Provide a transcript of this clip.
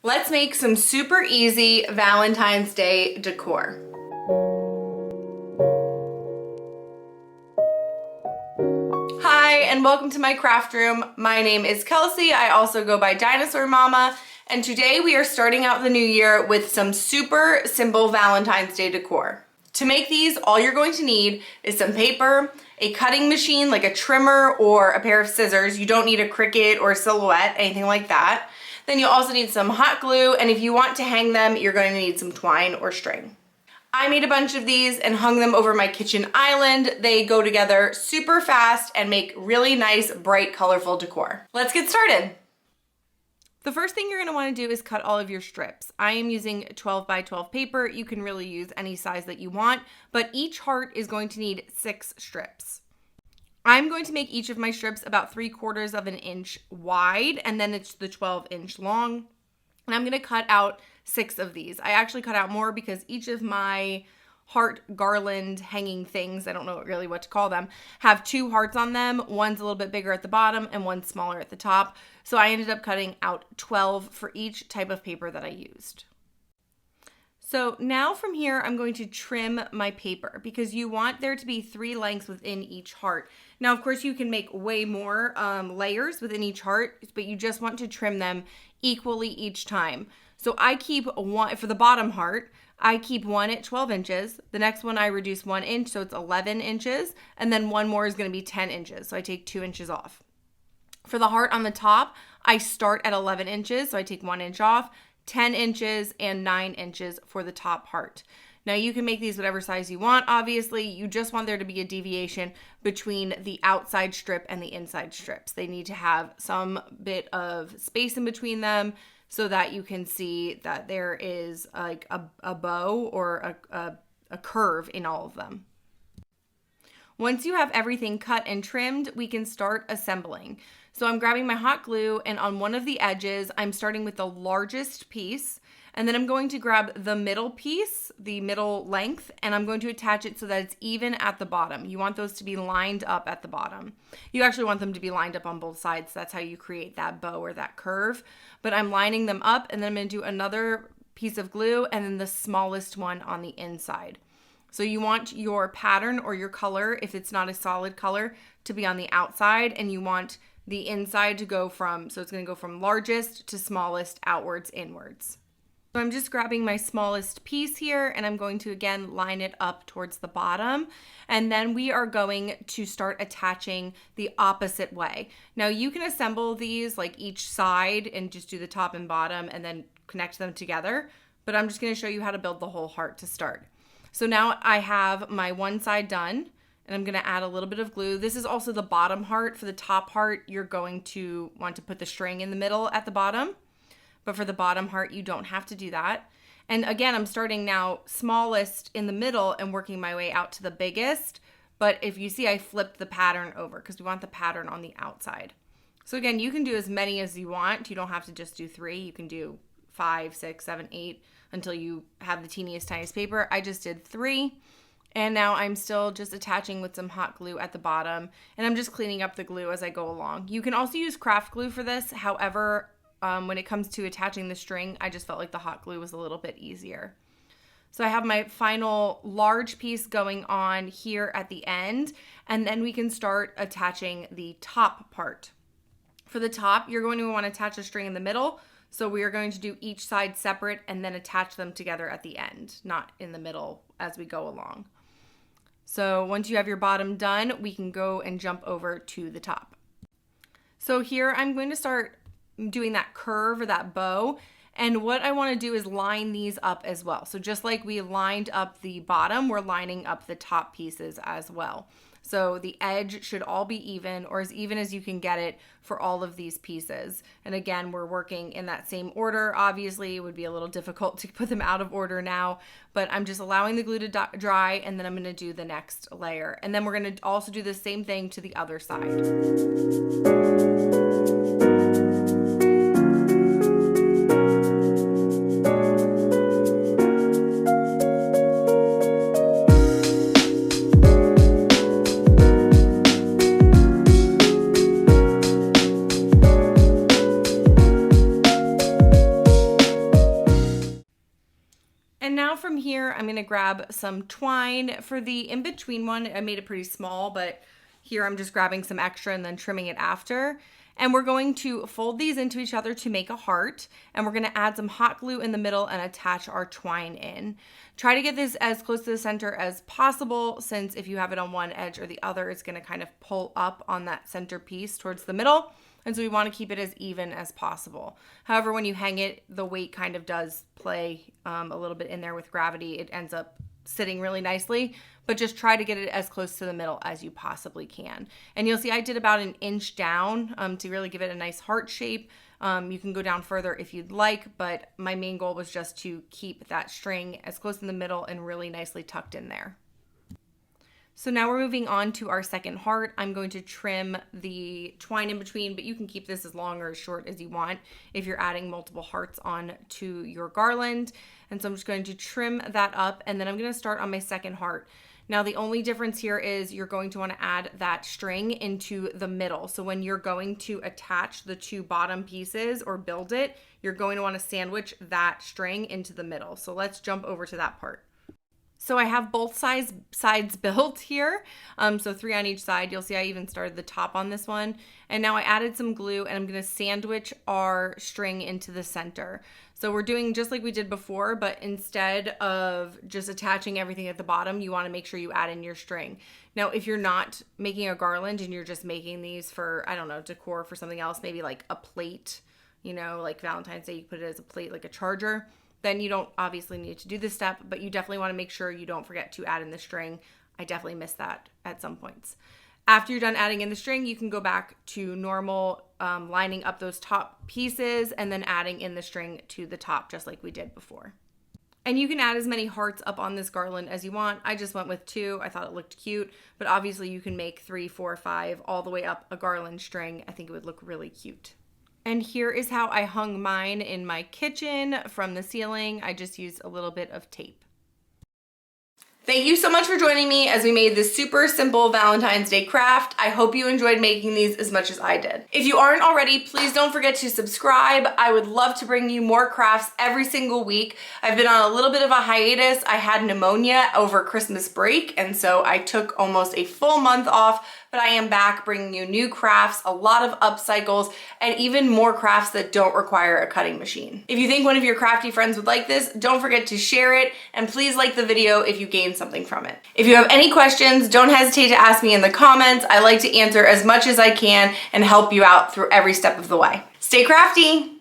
Let's make some super easy Valentine's Day decor. Hi, and welcome to my craft room. My name is Kelsey. I also go by Dinosaur Mama, and today we are starting out the new year with some super simple Valentine's Day decor. To make these, all you're going to need is some paper, a cutting machine like a trimmer, or a pair of scissors. You don't need a Cricut or Silhouette, anything like that. Then you'll also need some hot glue, and if you want to hang them, you're going to need some twine or string. I made a bunch of these and hung them over my kitchen island. They go together super fast and make really nice, bright, colorful decor. Let's get started. The first thing you're going to want to do is cut all of your strips. I am using 12 by 12 paper. You can really use any size that you want, but each heart is going to need 6 strips. I'm going to make each of my strips about 3/4 of an inch wide, and then it's the 12-inch long. And I'm going to cut out 6 of these. I actually cut out more because each of my heart garland hanging things, I don't know really what to call them, have 2 hearts on them. One's a little bit bigger at the bottom and one's smaller at the top. So I ended up cutting out 12 for each type of paper that I used. So now from here, I'm going to trim my paper because you want there to be 3 lengths within each heart. Now, of course, you can make way more layers within each heart, but you just want to trim them equally each time. So I keep one, for the bottom heart, I keep one at 12 inches. The next one I reduce 1 inch, so it's 11 inches. And then one more is going to be 10 inches. So I take 2 inches off. For the heart on the top, I start at 11 inches. So I take 1 inch off, 10 inches, and 9 inches for the top heart. Now you can make these whatever size you want. Obviously, you just want there to be a deviation between the outside strip and the inside strips. They need to have some bit of space in between them, so that you can see that there is like a bow or a curve in all of them. Once you have everything cut and trimmed, we can start assembling. So I'm grabbing my hot glue, and on one of the edges, I'm starting with the largest piece, and then I'm going to grab the middle piece, the middle length, and I'm going to attach it so that it's even at the bottom. You want those to be lined up at the bottom. You actually want them to be lined up on both sides. That's how you create that bow or that curve. But I'm lining them up, and then I'm going to do another piece of glue and then the smallest one on the inside. So you want your pattern or your color, if it's not a solid color, to be on the outside, and you want the inside to go from, so it's going to go from largest to smallest, outwards, inwards. So I'm just grabbing my smallest piece here, and I'm going to again line it up towards the bottom, and then we are going to start attaching the opposite way. Now you can assemble these like each side and just do the top and bottom and then connect them together, but I'm just going to show you how to build the whole heart to start. So now I have my one side done, and I'm going to add a little bit of glue. This is also the bottom heart. For the top heart, you're going to want to put the string in the middle at the bottom. But for the bottom heart, you don't have to do that. And again, I'm starting now smallest in the middle and working my way out to the biggest. But if you see, I flipped the pattern over because we want the pattern on the outside. So again, you can do as many as you want. You don't have to just do 3. You can do 5, 6, 7, 8 until you have the teeniest, tiniest paper. I just did 3. And now I'm still just attaching with some hot glue at the bottom. And I'm just cleaning up the glue as I go along. You can also use craft glue for this. However, when it comes to attaching the string, I just felt like the hot glue was a little bit easier. So I have my final large piece going on here at the end, and then we can start attaching the top part. For the top, you're going to want to attach a string in the middle. So we are going to do each side separate and then attach them together at the end, not in the middle as we go along. So once you have your bottom done, we can go and jump over to the top. So here I'm going to start doing that curve or that bow, and what I want to do is line these up as well. So just like we lined up the bottom, we're lining up the top pieces as well. So the edge should all be even, or as even as you can get it for all of these pieces. And again, we're working in that same order. Obviously, it would be a little difficult to put them out of order now, but I'm just allowing the glue to dry, and then I'm going to do the next layer. And then we're going to also do the same thing to the other side. now from here, I'm gonna grab some twine. For the in-between one, I made it pretty small, but here I'm just grabbing some extra and then trimming it after. And we're going to fold these into each other to make a heart. And we're gonna add some hot glue in the middle and attach our twine in. Try to get this as close to the center as possible, since if you have it on one edge or the other, it's gonna kind of pull up on that center piece towards the middle. And so we wanna keep it as even as possible. However, when you hang it, the weight kind of does play a little bit in there with gravity. It ends up sitting really nicely, but just try to get it as close to the middle as you possibly can. And you'll see I did about an inch down to really give it a nice heart shape. You can go down further if you'd like, but my main goal was just to keep that string as close in the middle and really nicely tucked in there. So now we're moving on to our second heart. I'm going to trim the twine in between, but you can keep this as long or as short as you want if you're adding multiple hearts on to your garland. And so I'm just going to trim that up, and then I'm going to start on my second heart. Now the only difference here is you're going to want to add that string into the middle. So when you're going to attach the two bottom pieces or build it, you're going to want to sandwich that string into the middle. So let's jump over to that part. So I have both sides built here, so 3 on each side. You'll see I even started the top on this one. And now I added some glue, and I'm gonna sandwich our string into the center. So we're doing just like we did before, but instead of just attaching everything at the bottom, you wanna make sure you add in your string. Now, if you're not making a garland and you're just making these for, I don't know, decor for something else, maybe like a plate, you know, like Valentine's Day, you put it as a plate, like a charger, then you don't obviously need to do this step, but you definitely want to make sure you don't forget to add in the string. I definitely missed that at some points. After you're done adding in the string, you can go back to normal, lining up those top pieces and then adding in the string to the top, just like we did before. And you can add as many hearts up on this garland as you want. I just went with 2. I thought it looked cute, but obviously you can make 3, 4, 5 all the way up a garland string. I think it would look really cute. And here is how I hung mine in my kitchen from the ceiling. I just used a little bit of tape. Thank you so much for joining me as we made this super simple Valentine's Day craft. I hope you enjoyed making these as much as I did. If you aren't already, please don't forget to subscribe. I would love to bring you more crafts every single week. I've been on a little bit of a hiatus. I had pneumonia over Christmas break, and so I took almost a full month off, but I am back bringing you new crafts, a lot of upcycles, and even more crafts that don't require a cutting machine. If you think one of your crafty friends would like this, don't forget to share it, and please like the video if you gained something from it. If you have any questions, don't hesitate to ask me in the comments. I like to answer as much as I can and help you out through every step of the way. Stay crafty!